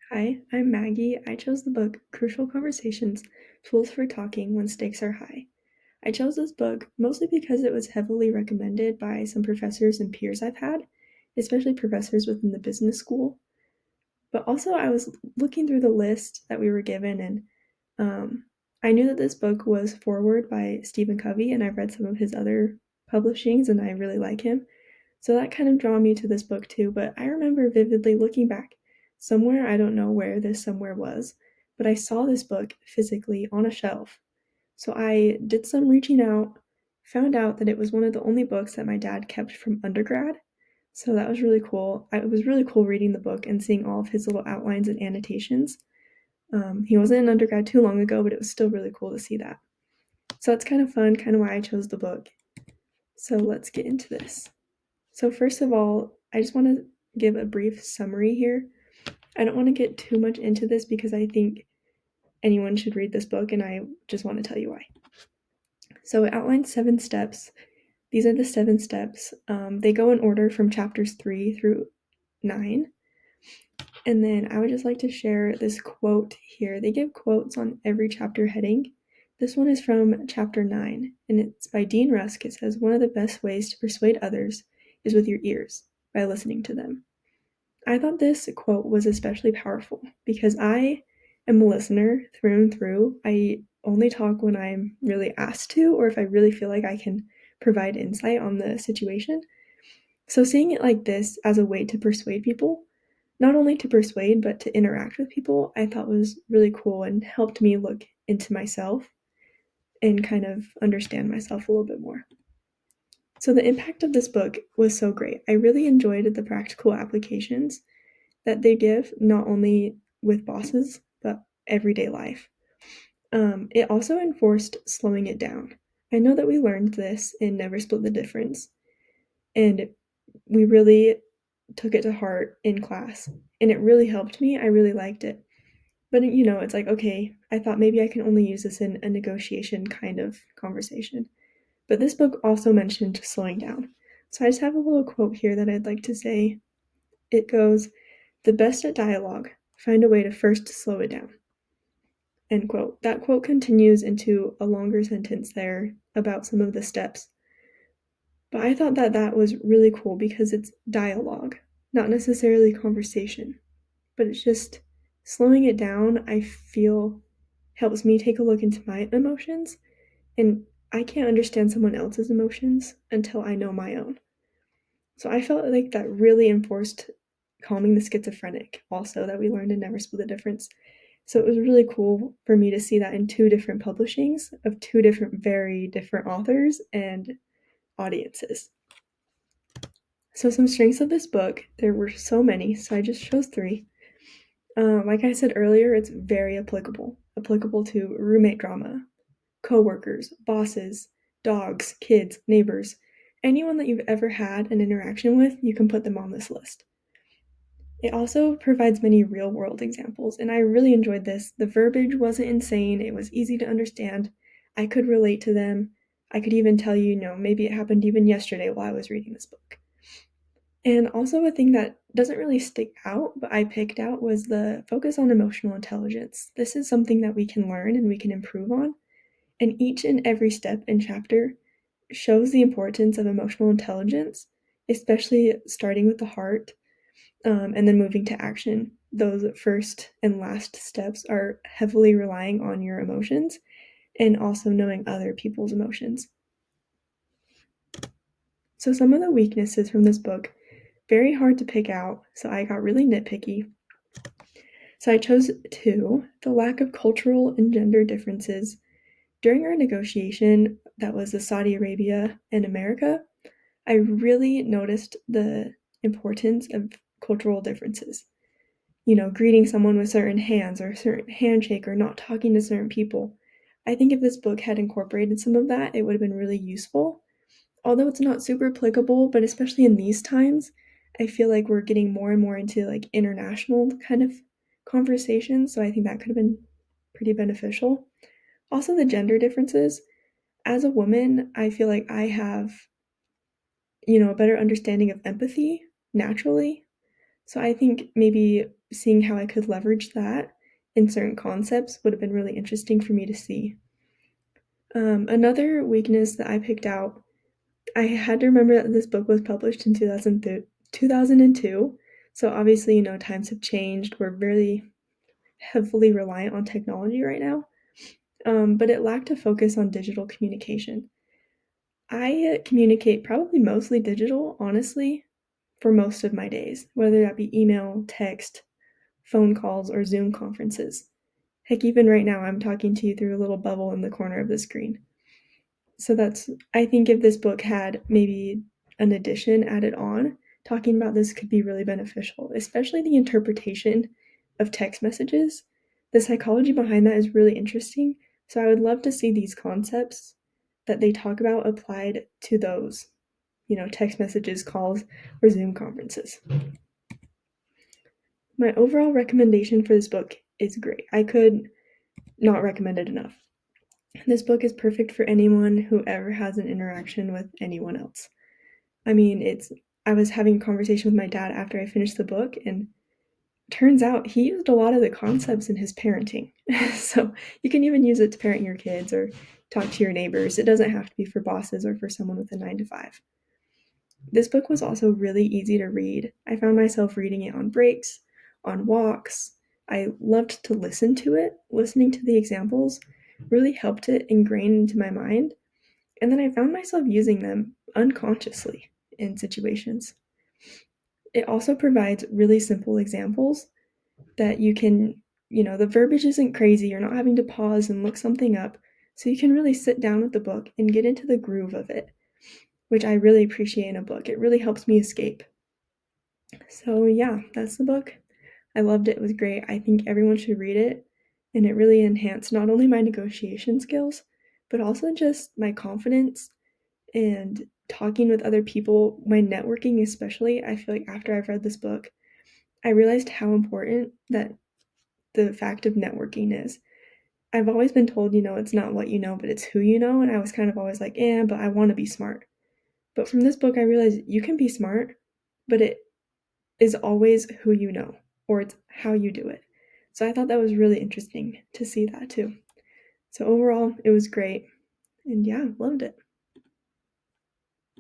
Hi, I'm Maggie. I chose the book Crucial Conversations: Tools for Talking When Stakes Are High. I chose this book mostly because it was heavily recommended by some professors and peers I've had, especially professors within the business school. But also, I was looking through the list that we were given, and um, I knew that this book was forward by Stephen Covey, and I've read some of his other publishings, and I really like him. So that kind of drew me to this book too, but I remember vividly looking back somewhere, I don't know where this somewhere was, but I saw this book physically on a shelf. So I did some reaching out, found out that it was one of the only books that my dad kept from undergrad. So that was really cool. It was really cool reading the book and seeing all of his little outlines and annotations. He wasn't in undergrad too long ago, but it was still really cool to see that. So that's kind of fun, kind of why I chose the book. So let's get into this. So first of all, I just want to give a brief summary here. I don't want to get too much into this because I think anyone should read this book, and I just want to tell you why. So it outlines 7 steps. These are the 7 steps. They go in order from chapters 3 through 9. And then I would just like to share this quote here. They give quotes on every chapter heading. This one is from chapter 9, and it's by Dean Rusk. It says, "One of the best ways to persuade others is with your ears, by listening to them." I thought this quote was especially powerful because I am a listener through and through. I only talk when I'm really asked to, or if I really feel like I can provide insight on the situation. So, seeing it like this as a way to persuade people, not only to persuade, but to interact with people, I thought was really cool and helped me look into myself and kind of understand myself a little bit more. So, the impact of this book was so great. I really enjoyed the practical applications that they give, not only with bosses, but everyday life. It also enforced slowing it down. I know that we learned this in Never Split the Difference, and we really took it to heart in class, and it really helped me. I really liked it. But it's like, okay, I thought maybe I can only use this in a negotiation kind of conversation. But this book also mentioned slowing down. So I just have a little quote here that I'd like to say. It goes, "The best at dialogue, find a way to first slow it down." End quote. That quote continues into a longer sentence there about some of the steps. But I thought that that was really cool because it's dialogue, not necessarily conversation, but it's just slowing it down, I feel helps me take a look into my emotions, and I can't understand someone else's emotions until I know my own. So I felt like that really enforced calming the schizophrenic also that we learned in Never Split the Difference. So it was really cool for me to see that in 2 different publishings of 2 different, very different authors and audiences. So some strengths of this book, there were so many, so I just chose 3. Like I said earlier, it's very applicable to roommate drama, coworkers, bosses, dogs, kids, neighbors. Anyone that you've ever had an interaction with, you can put them on this list. It also provides many real world examples, and I really enjoyed this. The verbiage wasn't insane, it was easy to understand. I could relate to them. I could even tell you, maybe it happened even yesterday while I was reading this book. And also, a thing that doesn't really stick out, but I picked out, was the focus on emotional intelligence. This is something that we can learn and we can improve on, and each and every step and chapter shows the importance of emotional intelligence, especially starting with the heart and then moving to action. Those first and last steps are heavily relying on your emotions and also knowing other people's emotions. So, some of the weaknesses from this book, very hard to pick out, so I got really nitpicky. So, I chose 2: the lack of cultural and gender differences. During our negotiation, that was the Saudi Arabia and America, I really noticed the importance of cultural differences. Greeting someone with certain hands or a certain handshake or not talking to certain people. I think if this book had incorporated some of that, it would have been really useful. Although it's not super applicable, but especially in these times, I feel like we're getting more and more into like international kind of conversations, so I think that could have been pretty beneficial. Also, the gender differences. As a woman, I feel like I have, a better understanding of empathy naturally. So I think maybe seeing how I could leverage that in certain concepts would have been really interesting for me to see. Another weakness that I picked out, I had to remember that this book was published in 2002. So obviously, times have changed. We're very heavily reliant on technology right now. But it lacked a focus on digital communication. I communicate probably mostly digital, honestly, for most of my days, whether that be email, text, phone calls, or Zoom conferences. Heck, even right now, I'm talking to you through a little bubble in the corner of the screen. So I think if this book had maybe an addition added on, talking about this could be really beneficial, especially the interpretation of text messages. The psychology behind that is really interesting. So I would love to see these concepts that they talk about applied to those, text messages, calls, or Zoom conferences. My overall recommendation for this book is great. I could not recommend it enough. This book is perfect for anyone who ever has an interaction with anyone else. I mean, I was having a conversation with my dad after I finished the book, and turns out he used a lot of the concepts in his parenting. So you can even use it to parent your kids or talk to your neighbors. It doesn't have to be for bosses or for someone with a 9 to 5. This book was also really easy to read. I found myself reading it on breaks, on walks. I loved to listen to it. Listening to the examples really helped it ingrain into my mind. And then I found myself using them unconsciously in situations. It also provides really simple examples that you can, the verbiage isn't crazy. You're not having to pause and look something up. So you can really sit down with the book and get into the groove of it, which I really appreciate in a book. It really helps me escape. So yeah, that's the book. I loved it. It was great. I think everyone should read it. And it really enhanced not only my negotiation skills, but also just my confidence and talking with other people, my networking especially. I feel like after I've read this book, I realized how important that the fact of networking is. I've always been told, it's not what you know, but it's who you know. And I was kind of always like, but I want to be smart. But from this book, I realized you can be smart, but it is always who you know, or it's how you do it. So I thought that was really interesting to see that too. So overall, it was great. And yeah, loved it.